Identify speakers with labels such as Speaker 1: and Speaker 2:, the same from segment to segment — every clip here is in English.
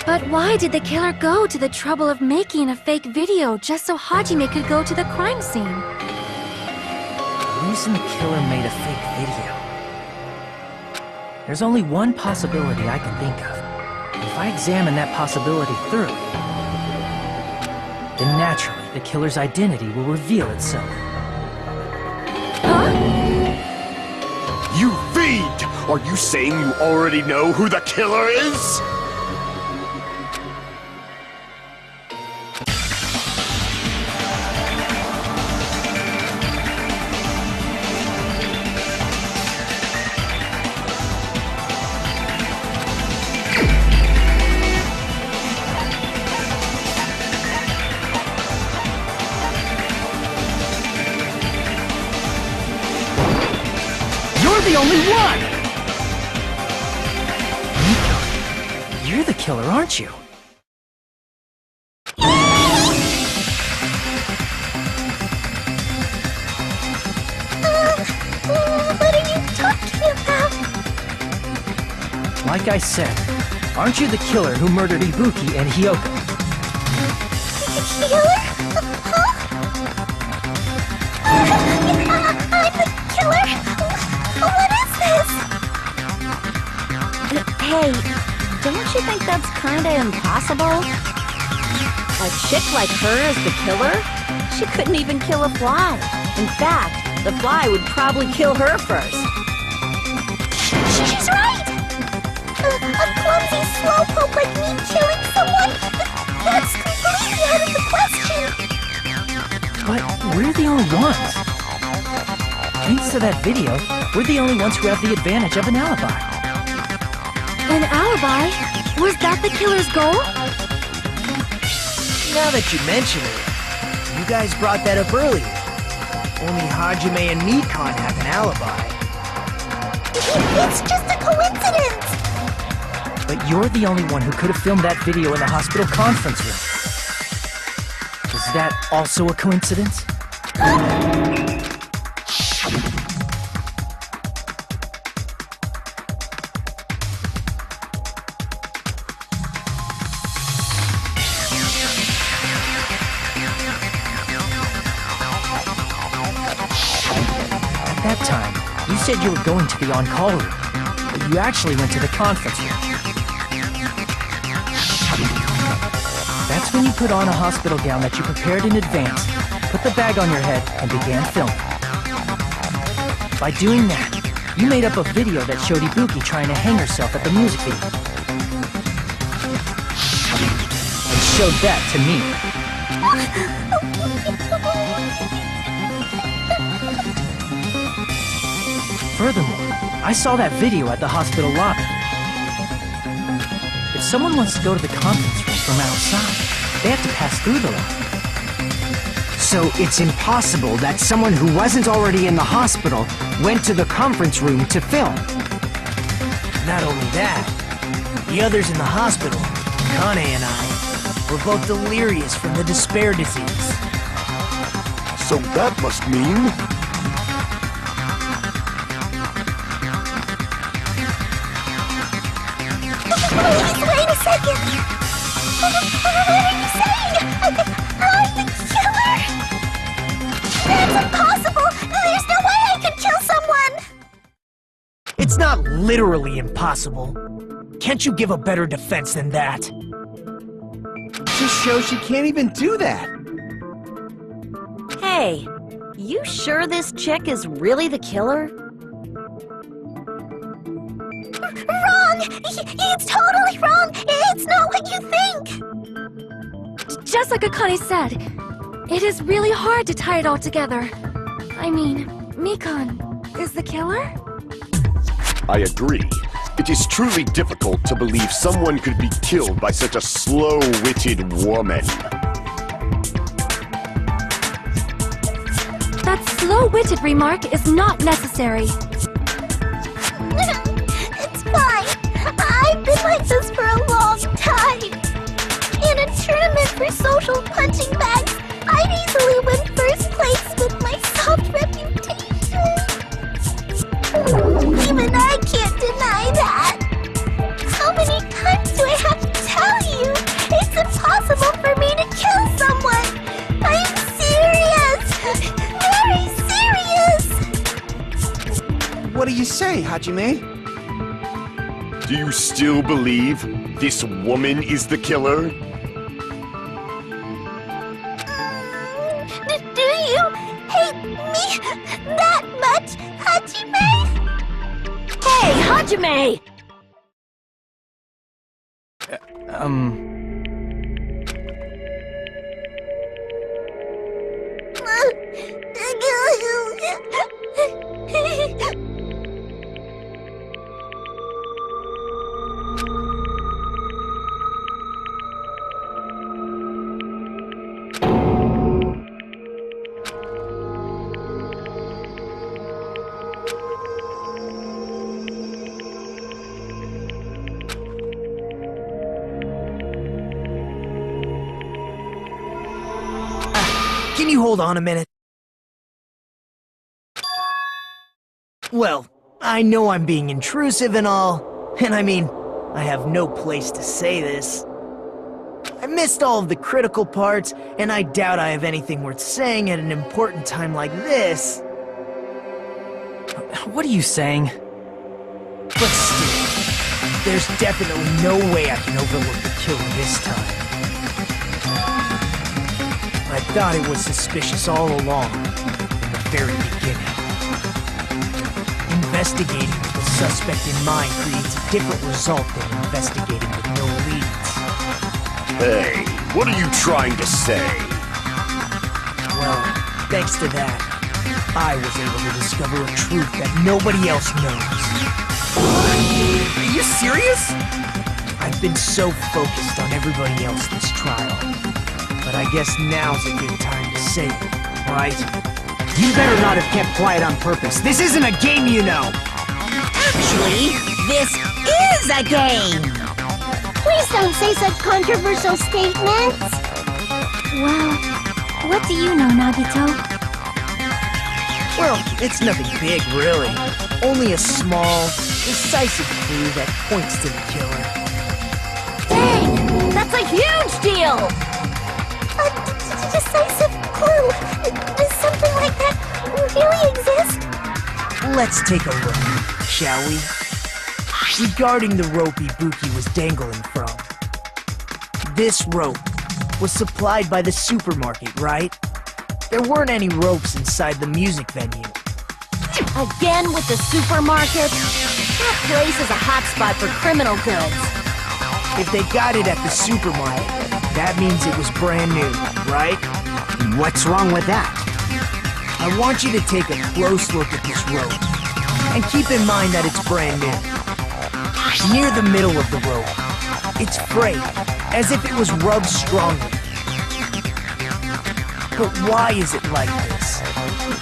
Speaker 1: But why did the killer go to the trouble of making a fake video just so Hajime could go to the crime scene?
Speaker 2: The reason the killer made a fake video. There's only one possibility I can think of. If I examine that possibility thoroughly, then naturally the killer's identity will reveal itself.
Speaker 1: Huh?
Speaker 3: You fiend! Are you saying you already know who the killer is?
Speaker 2: You're the only one! Miko, you're the killer, aren't you?
Speaker 1: What are you talking about?
Speaker 2: Like I said, aren't you the killer who murdered Ibuki and Hyoko?
Speaker 1: Killer? Huh? I'm the killer? What is this? Hey, don't you think that's kinda impossible? A chick like her as the killer? She couldn't even kill a fly. In fact, the fly would probably kill her first. She's right! A clumsy slowpoke like me killing someone? That's completely out of the question!
Speaker 2: But we're the only ones. Thanks to that video, we're the only ones who have the advantage of an alibi.
Speaker 1: An alibi? Was that the killer's goal?
Speaker 4: Now that you mention it, you guys brought that up earlier. Only Hajime and Mikon have an alibi.
Speaker 1: It's just a coincidence!
Speaker 2: But you're the only one who could have filmed that video in the hospital conference room. Is that also a coincidence? At that time, you said you were going to the on-call room, but you actually went to the conference room. That's when you put on a hospital gown that you prepared in advance, put the bag on your head, and began filming. By doing that, you made up a video that showed Ibuki trying to hang herself at the music video. And showed that to me. Furthermore, I saw that video at the hospital lobby. If someone wants to go to the conference room from outside, they have to pass through the lobby.
Speaker 5: So it's impossible that someone who wasn't already in the hospital went to the conference room to film.
Speaker 4: Not only that, the others in the hospital, Kane and I, were both delirious from the despair disease.
Speaker 3: So that must mean...
Speaker 1: Please, wait a second! What are you saying? I'm the killer? That's impossible! There's no way I could kill someone!
Speaker 4: It's not literally impossible. Can't you give a better defense than that?
Speaker 5: Just shows she can't even do that.
Speaker 6: Hey, you sure this chick is really the killer?
Speaker 1: Wrong! It's totally wrong! It's not what you think! Just like Akane said, it is really hard to tie it all together. I mean, Mikon is the killer?
Speaker 3: I agree. It is truly difficult to believe someone could be killed by such a slow-witted woman.
Speaker 1: That slow-witted remark is not necessary. It's fine. I've been like this for a long time. In a tournament for social punching bags, I'd easily win first place with my soft reputation. Even I can't deny that. How many times do I have to tell you?
Speaker 7: do you say, Hajime?
Speaker 3: Do you still believe this woman is the killer?
Speaker 1: Do you hate me that much, Hajime?
Speaker 6: Hey, Hajime!
Speaker 4: Can you hold on a minute? Well, I know I'm being intrusive and all, and I mean, I have no place to say this. I missed all of the critical parts, and I doubt I have anything worth saying at an important time like this.
Speaker 2: What are you saying?
Speaker 4: But still, there's definitely no way I can overlook the killer this time. I thought it was suspicious all along, in the very beginning. Investigating with the suspect in mind creates a different result than investigating with no leads.
Speaker 3: Hey, what are you trying to say?
Speaker 4: Well, thanks to that, I was able to discover a truth that nobody else knows.
Speaker 2: Are you serious?
Speaker 4: I've been so focused on everybody else this trial. But I guess now's a good time to say it, right?
Speaker 5: You better not have kept quiet on purpose. This isn't a game, you know!
Speaker 6: Actually, this is a game!
Speaker 1: Please don't say such controversial statements. Well, what do you know, Nagito?
Speaker 4: Well, it's nothing big, really. Only a small, decisive clue that points to the killer.
Speaker 6: Dang! That's a huge deal!
Speaker 1: A decisive clue. Does something like that really exist?
Speaker 4: Let's take a look, shall we? Regarding the rope Ibuki was dangling from. This rope was supplied by the supermarket, right? There weren't any ropes inside the music venue.
Speaker 6: Again with the supermarket? That place is a hotspot for criminal goods.
Speaker 4: If they got it at the supermarket, that means it was brand new, right?
Speaker 5: What's wrong with that?
Speaker 4: I want you to take a close look at this rope. And keep in mind that it's brand new. Near the middle of the rope, it's frayed, as if it was rubbed strongly. But why is it like this?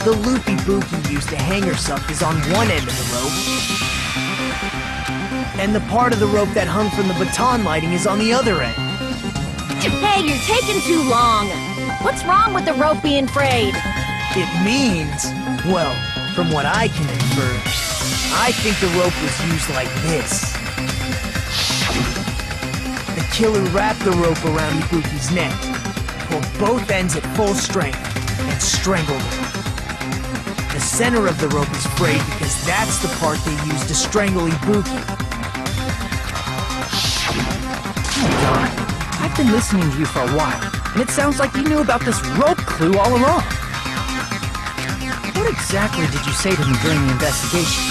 Speaker 4: The loop Ibuki used to hang herself is on one end of the rope, and the part of the rope that hung from the baton lighting is on the other end.
Speaker 6: Hey, you're taking too long. What's wrong with the rope being frayed?
Speaker 4: It means, well, from what I can infer, I think the rope was used like this. The killer wrapped the rope around Ibuki's neck, pulled both ends at full strength, and strangled her. The center of the rope is frayed because that's the part they used to strangle Ibuki.
Speaker 2: Oh God. I've been listening to you for a while, and it sounds like you knew about this rope clue all along. What exactly did you say to me during the investigation?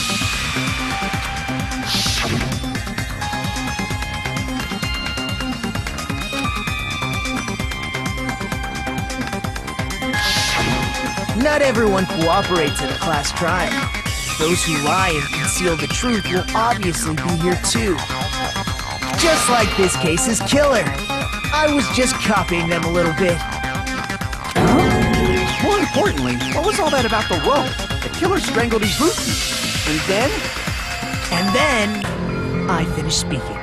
Speaker 4: Not everyone cooperates in a class trial. Those who lie and conceal the truth will obviously be here too. Just like this case's killer. I was just copying them a little bit.
Speaker 7: More importantly, what was all that about the rope? The killer strangled Ibuki.
Speaker 4: And then, I finished speaking.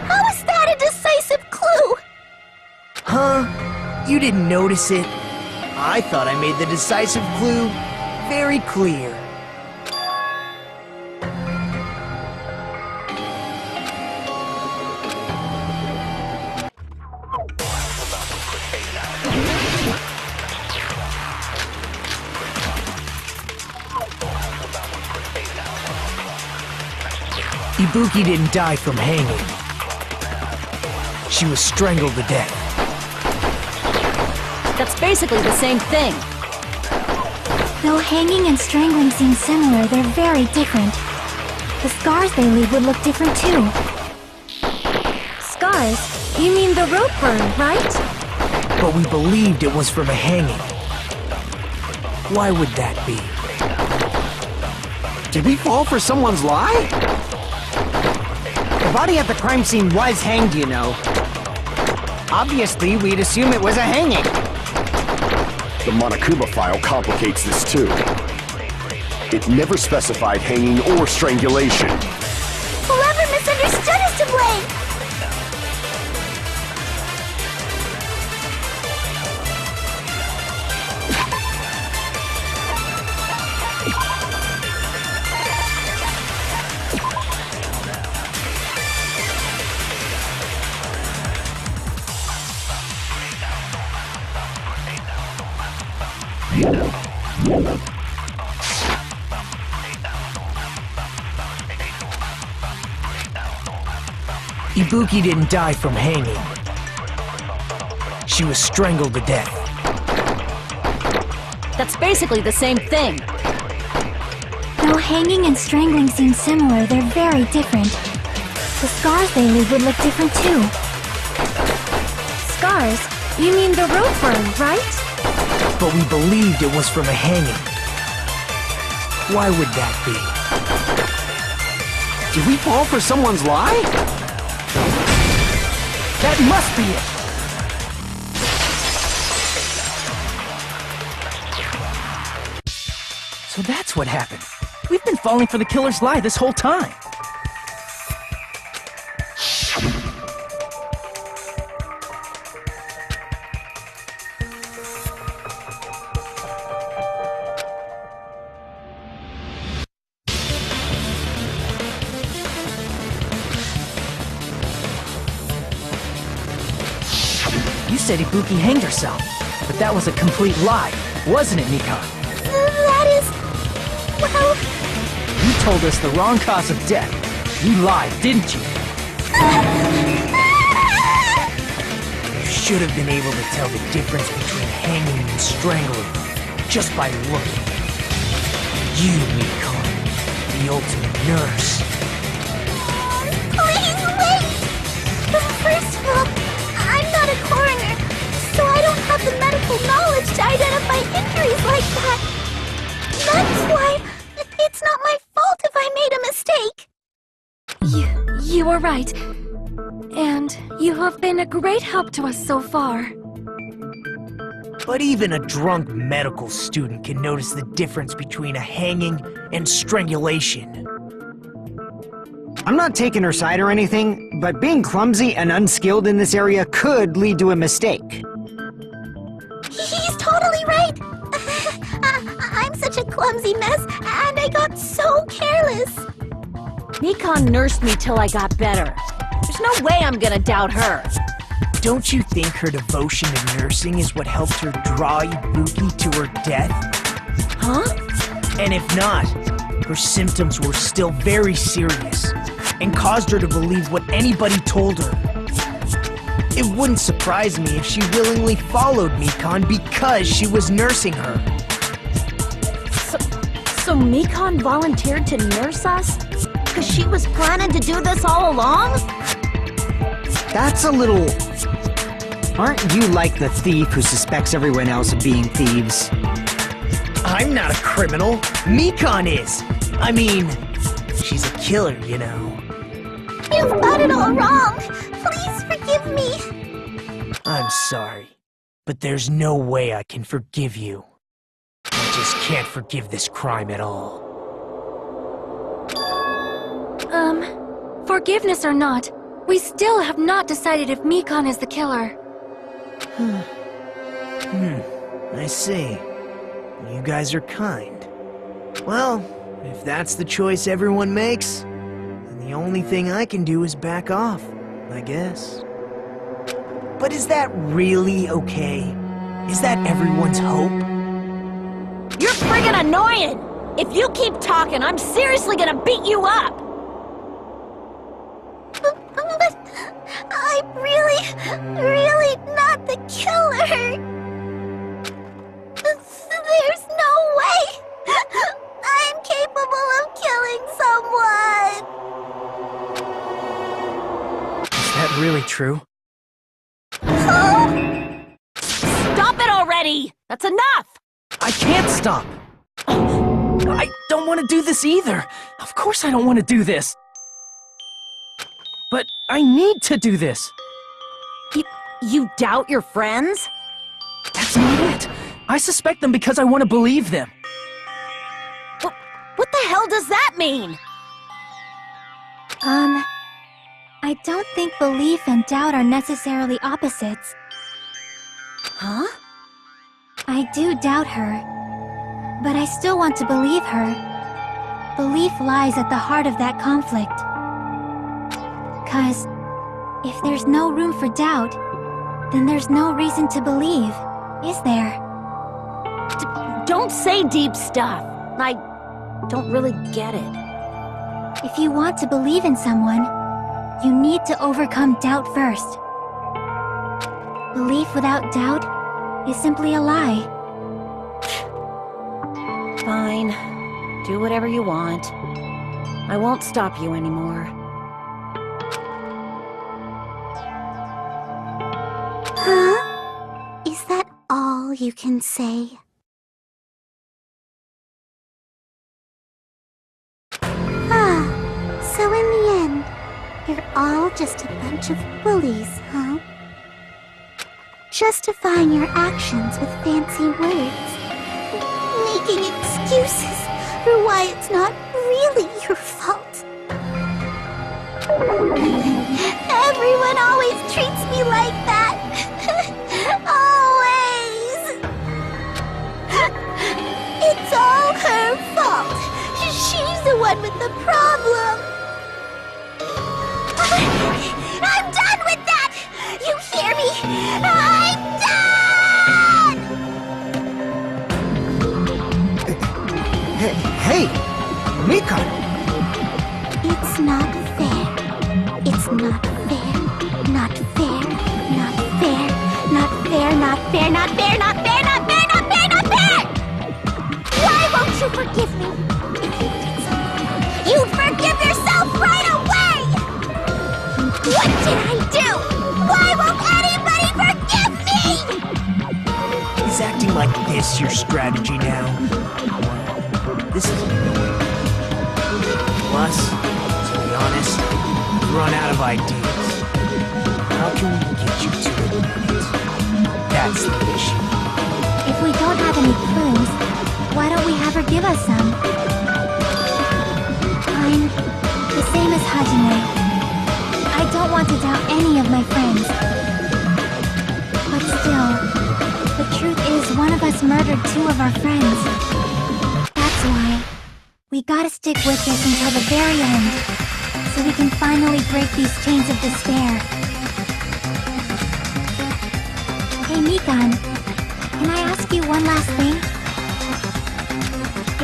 Speaker 1: How is that a decisive clue?
Speaker 4: Huh? You didn't notice it? I thought I made the decisive clue very clear. Ibuki didn't die from hanging. She was strangled to death.
Speaker 6: That's basically the same thing.
Speaker 1: Though hanging and strangling seem similar, they're very different. The scars they leave would look different too. Scars? You mean the rope burn, right?
Speaker 4: But we believed it was from a hanging. Why would that be?
Speaker 7: Did we fall for someone's lie?
Speaker 5: The body at the crime scene was hanged, you know. Obviously, we'd assume it was a hanging.
Speaker 3: The Monokuma file complicates this too. It never specified hanging or strangulation.
Speaker 1: Whoever misunderstood is to blame!
Speaker 4: Ibuki didn't die from hanging. She was strangled to death.
Speaker 6: That's basically the same thing.
Speaker 1: Though hanging and strangling seem similar, they're very different. The scars they leave would look different too. Scars? You mean the rope burn, right?
Speaker 4: But we believed it was from a hanging. Why would that be?
Speaker 7: Did we fall for someone's lie?
Speaker 4: That must be it!
Speaker 2: So that's what happened. We've been falling for the killer's lie this whole time. You said Ibuki hanged herself, but that was a complete lie, wasn't it, Nikon?
Speaker 1: That is... well...
Speaker 2: You told us the wrong cause of death. You lied, didn't you?
Speaker 4: You should have been able to tell the difference between hanging and strangling just by looking. You, Nikon, the ultimate nurse.
Speaker 1: Please wait! First of all, I'm not a coroner, so I don't have the medical knowledge to identify injuries like that. That's why it's not my fault if I made a mistake. You are right. And you have been a great help to us so far.
Speaker 4: But even a drunk medical student can notice the difference between a hanging and strangulation.
Speaker 5: I'm not taking her side or anything, but being clumsy and unskilled in this area could lead to a mistake.
Speaker 1: He's totally right! I'm such a clumsy mess, and I got so careless.
Speaker 6: Nikon nursed me till I got better. There's no way I'm gonna doubt her.
Speaker 4: Don't you think her devotion to nursing is what helped her draw Ibuki to her death?
Speaker 6: Huh?
Speaker 4: And if not, her symptoms were still very serious and caused her to believe what anybody told her. It wouldn't surprise me if she willingly followed Mikon because she was nursing her.
Speaker 6: So Mikon volunteered to nurse us? Because she was planning to do this all along?
Speaker 5: That's a little... Aren't you like the thief who suspects everyone else of being thieves?
Speaker 4: I'm not a criminal. Mikon is. I mean, she's a killer, you know.
Speaker 1: You've got it all wrong. Please forgive me.
Speaker 4: I'm sorry, but there's no way I can forgive you. I just can't forgive this crime at all.
Speaker 1: Forgiveness or not, we still have not decided if Mikon is the killer.
Speaker 4: I see. You guys are kind. Well, if that's the choice everyone makes, then the only thing I can do is back off, I guess. But is that really okay? Is that everyone's hope?
Speaker 6: You're friggin' annoying! If you keep talking, I'm seriously gonna beat you up!
Speaker 2: true.
Speaker 6: Stop it already! That's enough!
Speaker 2: I can't stop! I don't want to do this either! Of course I don't want to do this! But I need to do this!
Speaker 6: You doubt your friends?
Speaker 2: That's not it! I suspect them because I want to believe them!
Speaker 6: What the hell does that mean?
Speaker 1: I don't think belief and doubt are necessarily opposites.
Speaker 6: Huh?
Speaker 1: I do doubt her, but I still want to believe her. Belief lies at the heart of that conflict. 'Cause if there's no room for doubt, then there's no reason to believe, is there?
Speaker 6: Don't say deep stuff. I don't really get it.
Speaker 1: If you want to believe in someone, you need to overcome doubt first. Belief without doubt is simply a lie.
Speaker 6: Fine. Do whatever you want. I won't stop you anymore.
Speaker 1: Huh? Is that all you can say? So in the end, you're all just a bunch of bullies, huh? Justifying your actions with fancy words. Making excuses for why it's not really your fault. Everyone always treats me like that. Always. It's all her fault. She's the one with the problem. I'm done with that! You hear me? I'm done!
Speaker 5: Hey, Mika!
Speaker 1: It's not fair. It's not fair. Not fair. Not fair. Not fair. Not fair. Not fair. Not fair. Not fair. Not fair. Not fair! Why won't you forgive me? If you did something, you'd forgive yourself right away! What did I do? Why won't anybody forgive me?
Speaker 4: Is acting like this your strategy now? Well, this is annoying. Plus, to be honest, I've run out of ideas. How can we get you to admit it? That's the issue.
Speaker 1: If we don't have any clues, why don't we have her give us some? I'm the same as Hajime. I don't want to doubt any of my friends. But still, the truth is one of us murdered two of our friends. That's why we gotta stick with this until the very end, so we can finally break these chains of despair. Hey Mikan, can I ask you one last thing?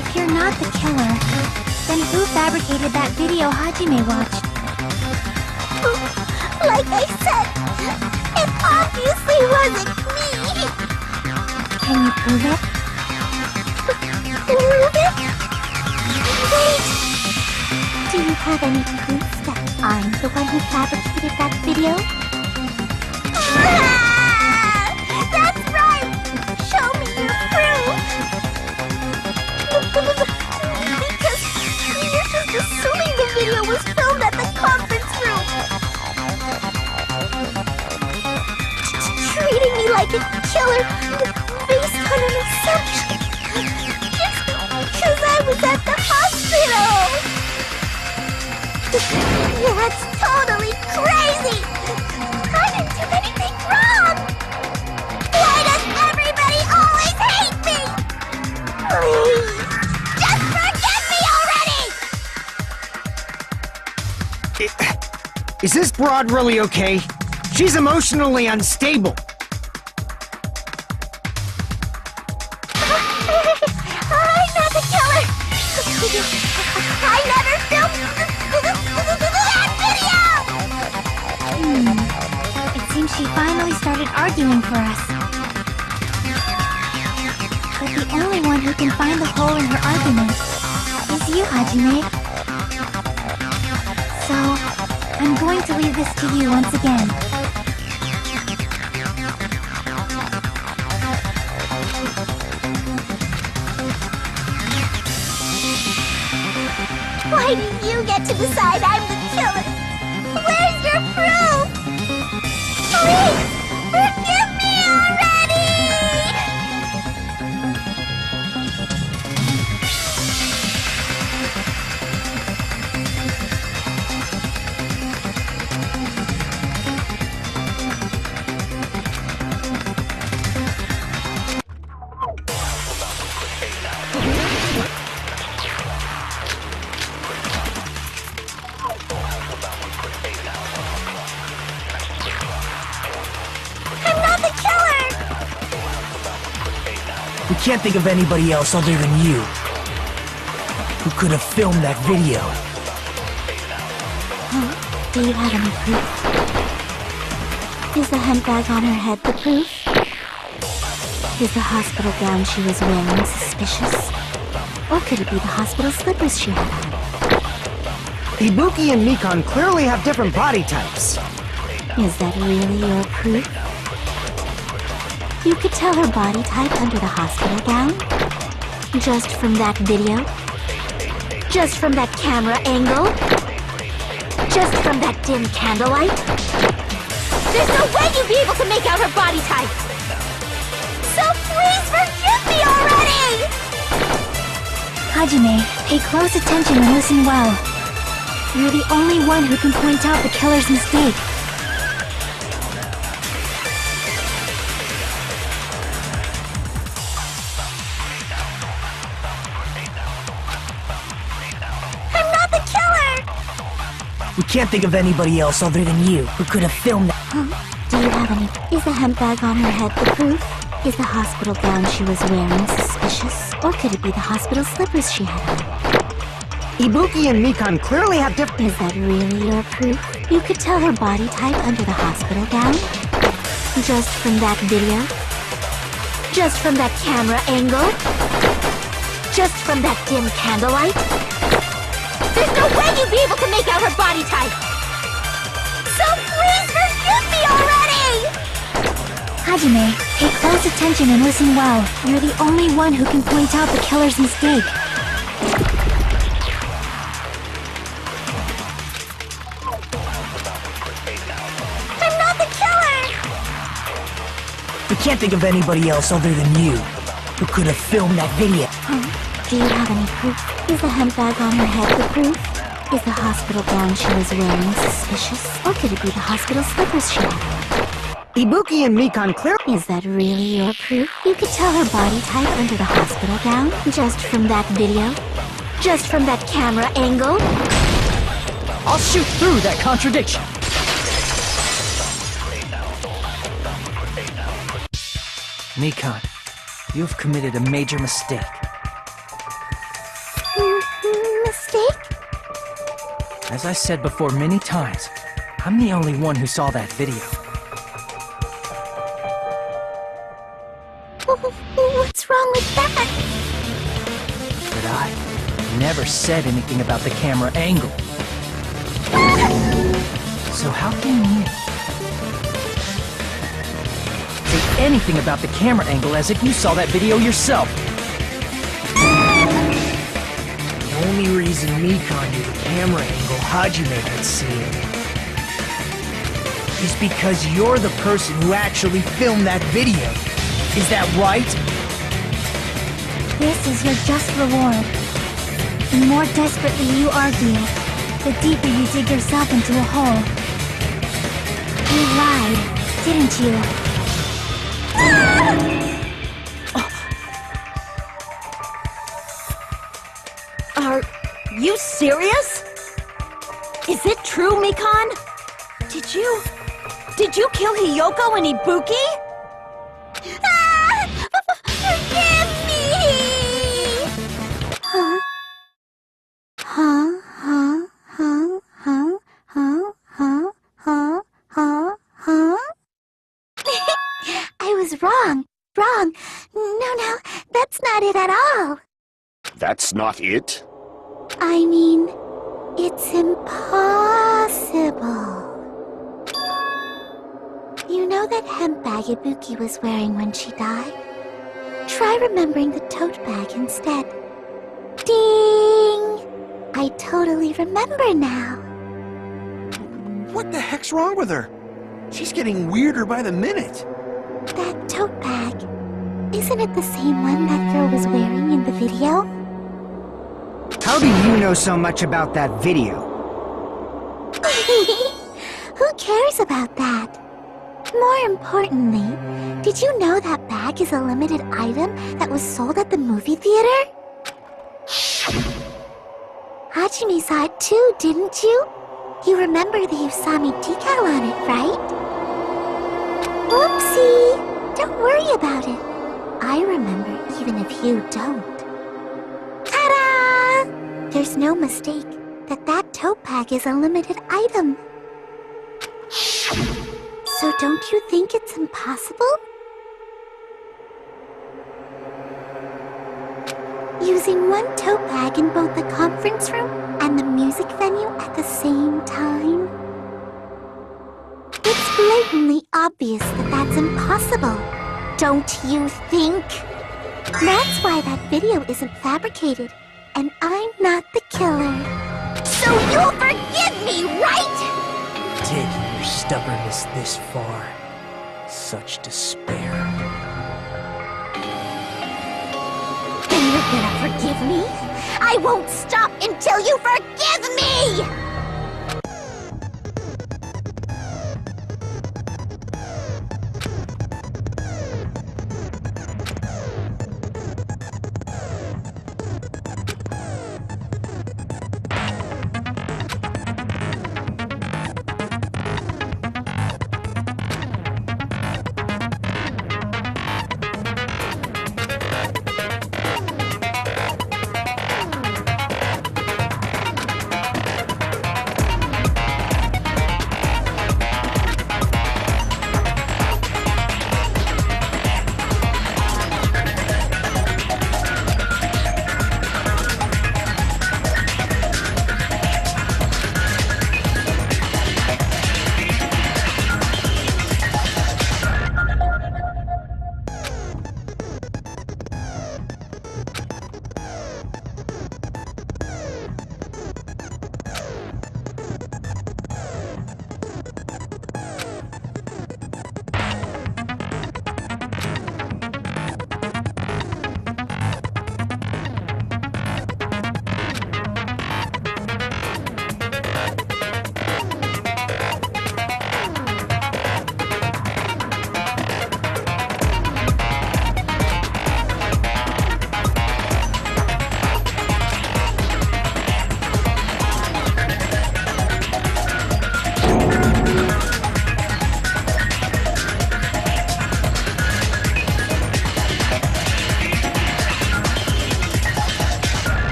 Speaker 1: If you're not the killer, then who fabricated that video Hajime watched? Like I said, it obviously wasn't me! Can you prove it? Prove it? Wait! Do you have any proof that I'm the one who fabricated that video? That's right! Show me your proof! Because you're just assuming the video was filmed at the conference room! Treating me like a killer based on an assumption. Just because I was at the hospital. That's totally crazy. I didn't do anything wrong. Why does everybody always hate me? Please, just forgive me already.
Speaker 5: Is this broad really okay? She's emotionally unstable.
Speaker 1: I'm not the killer! I never filmed that video! It seems she finally started arguing for us. But the only one who can find the hole in her argument is you, Hajime. So, I'm going to leave this to you once again.
Speaker 6: Why do you get to decide I'm the killer? Where's your proof? Please, forgive me already!
Speaker 4: We can't think of anybody else other than you who could have filmed that video.
Speaker 6: Do you have any proof? Is the handbag on her head the proof? Is the hospital gown she was wearing suspicious? Or could it be the hospital slippers she had on?
Speaker 5: Ibuki and Mikan clearly have different body types.
Speaker 6: Is that really your proof? You could tell her body type under the hospital gown? Just from that video? Just from that camera angle? Just from that dim candlelight? There's no way you'd be able to make out her body type! So please forgive me already!
Speaker 1: Hajime, pay close attention and listen well. You're the only one who can point out the killer's mistake.
Speaker 4: We can't think of anybody else other than you who could have filmed that.
Speaker 6: Do you have any? Is the handbag on her head the proof? Is the hospital gown she was wearing suspicious? Or could it be the hospital slippers she had on?
Speaker 5: Ibuki and Mikan clearly have different...
Speaker 6: Is that really your proof? You could tell her body type under the hospital gown? Just from that video? Just from that camera angle? Just from that dim candlelight? There's no way you'd be able to make out her body type! So please forgive me already!
Speaker 1: Hajime, pay close attention and listen well. You're the only one who can point out the killer's mistake.
Speaker 6: I'm not the killer!
Speaker 4: We can't think of anybody else other than you who could have filmed that video.
Speaker 6: Do you have any proof? Is the handbag on her head the proof? Is the hospital gown she was wearing suspicious? Or could it be the hospital slippers she had on?
Speaker 5: Ibuki and Mikan clearly...
Speaker 6: Is that really your proof? You could tell her body type under the hospital gown? Just from that video? Just from that camera angle?
Speaker 2: I'll shoot through that contradiction. Mikan, you've committed a major mistake.
Speaker 6: Mistake?
Speaker 2: As I said before many times, I'm the only one who saw that video.
Speaker 6: What's wrong with that?
Speaker 2: But I never said anything about the camera angle. So how can you say anything about the camera angle as if you saw that video yourself?
Speaker 4: The only reason Mikan knew the camera angle Hajime could see is because you're the person who actually filmed that video. Is that right?
Speaker 1: This is your just reward. The more desperately you argue, the deeper you dig yourself into a hole. You lied, didn't you?
Speaker 6: Are you serious? Is it true, Mikan? Did you kill Hiyoko and Ibuki? Forgive me! I was wrong. No, that's not it at all.
Speaker 3: That's not it?
Speaker 6: I mean, it's impossible. You know that hemp bag Ibuki was wearing when she died? Try remembering the tote bag instead. Ding! I I totally remember now.
Speaker 7: What the heck's wrong with her? She's getting weirder by the minute.
Speaker 6: That tote bag. Isn't it the same one that girl was wearing in the video?
Speaker 5: How do you know so much about that video?
Speaker 6: Who cares about that? More importantly, did you know that bag is a limited item that was sold at the movie theater? Hajime saw it too, didn't you? You remember the Usami decal on it, right? Whoopsie! Don't worry about it. I remember even if you don't. Ta-da! There's no mistake that that tote bag is a limited item. So don't you think it's impossible? Using one tote bag in both the conference room and the music venue at the same time? It's blatantly obvious that that's impossible, don't you think? That's why that video isn't fabricated, and I'm not the killer. So you'll forgive me, right?
Speaker 4: Taking your stubbornness this far. Such despair.
Speaker 6: Then you're gonna forgive me? I won't stop until you forgive me!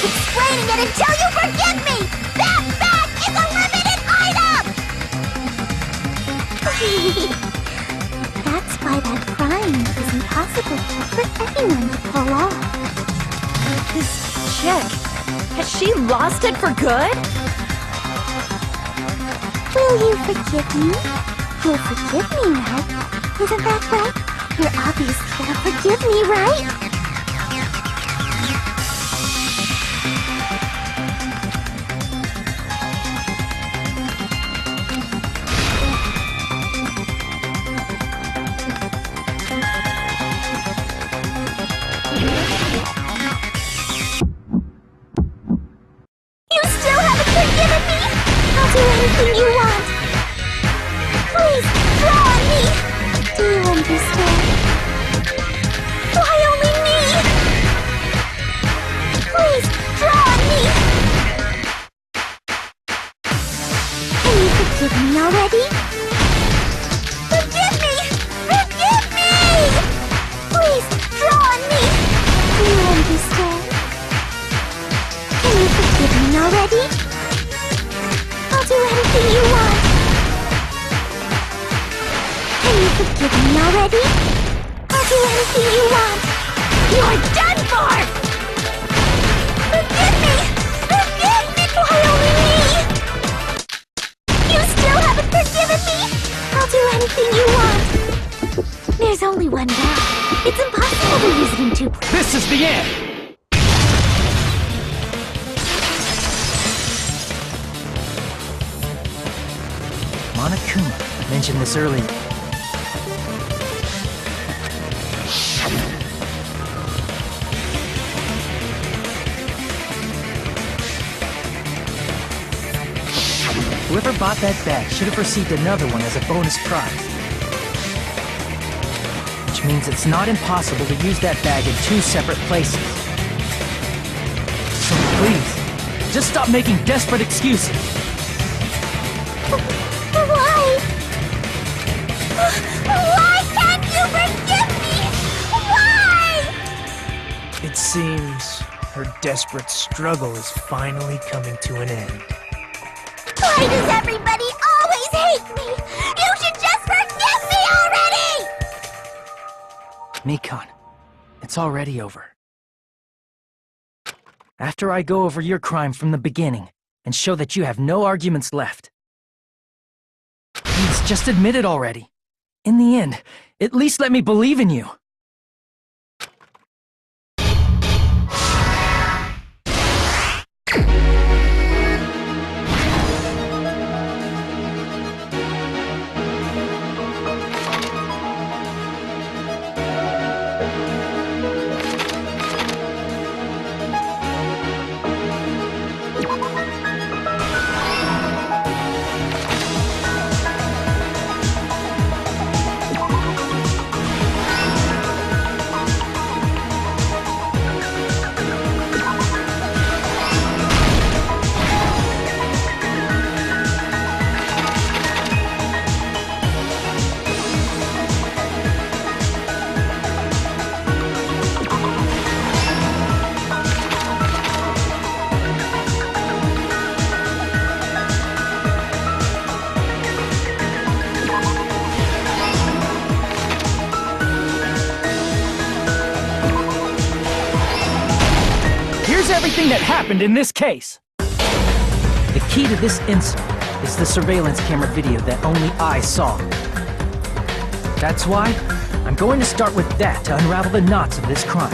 Speaker 6: Explaining it until you forgive me! That bag is a limited item! That's why that crime is impossible for anyone to pull off.
Speaker 1: This chick, has she lost it for good?
Speaker 6: Will you forgive me? You'll forgive me, right? Isn't that right? You're obviously gonna forgive me, right? Do anything you want. Please, draw on me. Do you understand? Why only me? Please, draw on me. Can you forgive me already? Forgive me! Forgive me! Please, draw on me. Do you understand? Can you forgive me already? I'll do anything you want. Can you forgive me already? I'll do anything you want. You're done for! Forgive me! Forgive me! Why only me? You still haven't forgiven me? I'll do anything you want. There's only one bag. It's impossible to use it in two places.
Speaker 2: This is the end! Kuma mentioned this earlier. Whoever bought that bag should have received another one as a bonus prize. Which means it's not impossible to use that bag in 2 separate places. So please, just stop making desperate excuses.
Speaker 6: Why? Why can't you forgive me? Why?
Speaker 4: It seems her desperate struggle is finally coming to an end.
Speaker 6: Why does everybody always hate me? You should just forgive me already!
Speaker 2: Mikan, it's already over. After I go over your crime from the beginning and show that you have no arguments left. Please, just admit it already. In the end, at least let me believe in you. Everything that happened in this case. The key to this incident is the surveillance camera video that only I saw. That's why I'm going to start with that to unravel the knots of this crime.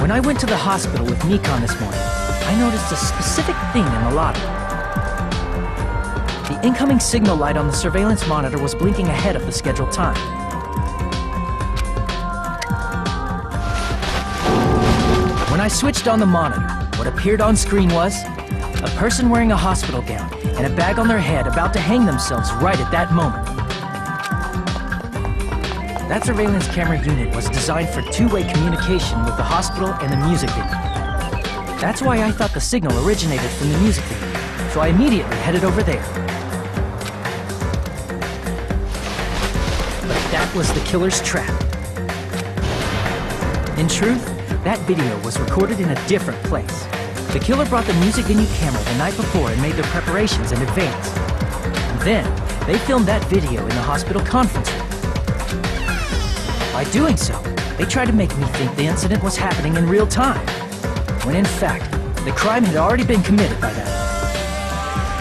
Speaker 2: When I went to the hospital with Mikan this morning, I noticed a specific thing in the lobby. The incoming signal light on the surveillance monitor was blinking ahead of the scheduled time. When I switched on the monitor, what appeared on screen was a person wearing a hospital gown and a bag on their head about to hang themselves right at that moment. That surveillance camera unit was designed for two-way communication with the hospital and the music video. That's why I thought the signal originated from the music video, so I immediately headed over there. But that was the killer's trap. In truth, that video was recorded in a different place. The killer brought the music venue camera the night before and made their preparations in advance. And then, they filmed that video in the hospital conference room. By doing so, they tried to make me think the incident was happening in real time, when in fact, the crime had already been committed by then.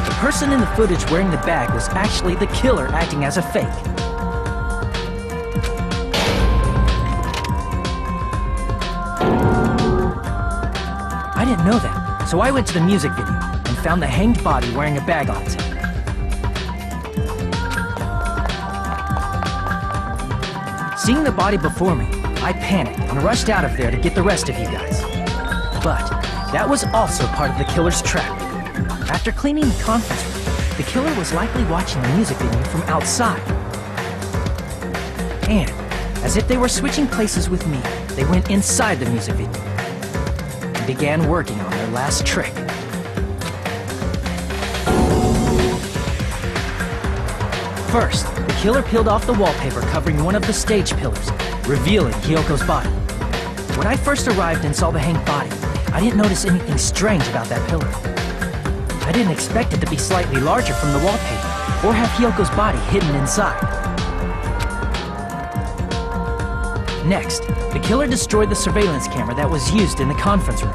Speaker 2: The person in the footage wearing the bag was actually the killer acting as a fake. I didn't know that, so I went to the music video and found the hanged body wearing a bag on its head. Seeing the body before me, I panicked and rushed out of there to get the rest of you guys. But that was also part of the killer's trap. After cleaning the conference room, the killer was likely watching the music video from outside. And, as if they were switching places with me, they went inside the music video and began working on their last trick. First, the killer peeled off the wallpaper covering one of the stage pillars, revealing Hyoko's body. When I first arrived and saw the hanged body, I didn't notice anything strange about that pillar. I didn't expect it to be slightly larger from the wallpaper, or have Hyoko's body hidden inside. Next, the killer destroyed the surveillance camera that was used in the conference room.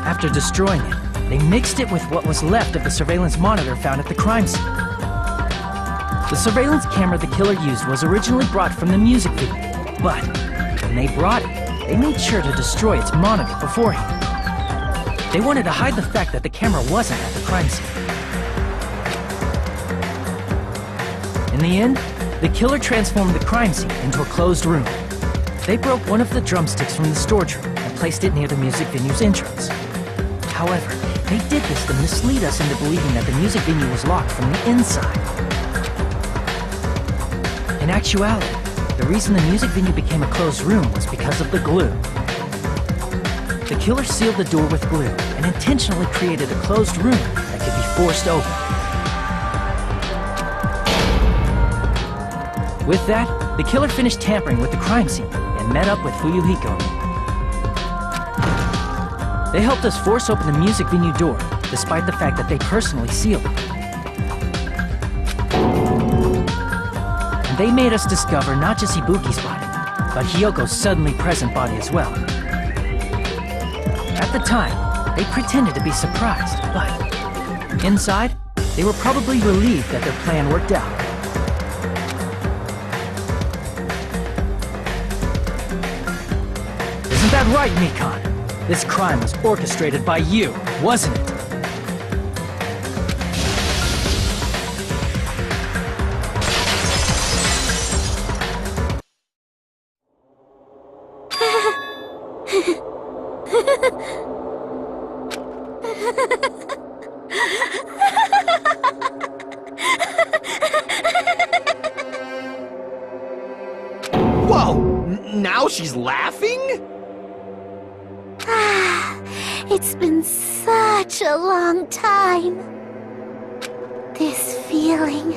Speaker 2: After destroying it, they mixed it with what was left of the surveillance monitor found at the crime scene. The surveillance camera the killer used was originally brought from the music video, but when they brought it, they made sure to destroy its monitor beforehand. They wanted to hide the fact that the camera wasn't at the crime scene. In the end, the killer transformed the crime scene into a closed room. They broke one of the drumsticks from the storage room and placed it near the music venue's entrance. However, they did this to mislead us into believing that the music venue was locked from the inside. In actuality, the reason the music venue became a closed room was because of the glue. The killer sealed the door with glue and intentionally created a closed room that could be forced open. With that, the killer finished tampering with the crime scene and met up with Fuyuhiko. They helped us force open the music venue door, despite the fact that they personally sealed it. And they made us discover not just Ibuki's body, but Hyoko's suddenly present body as well. At the time, they pretended to be surprised, but inside, they were probably relieved that their plan worked out. Isn't that right, Mikon? This crime was orchestrated by you, wasn't it?
Speaker 7: Whoa! Now she's laughing?
Speaker 6: It's been such a long time. This feeling,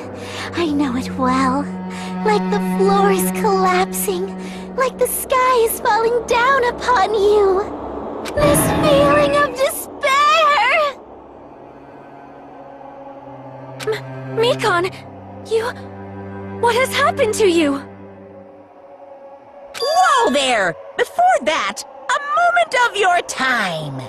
Speaker 6: I know it well. Like the floor is collapsing, like the sky is falling down upon you. This feeling of despair!
Speaker 1: Mikon, you... What has happened to you?
Speaker 8: Whoa there! Before that, a moment of your time.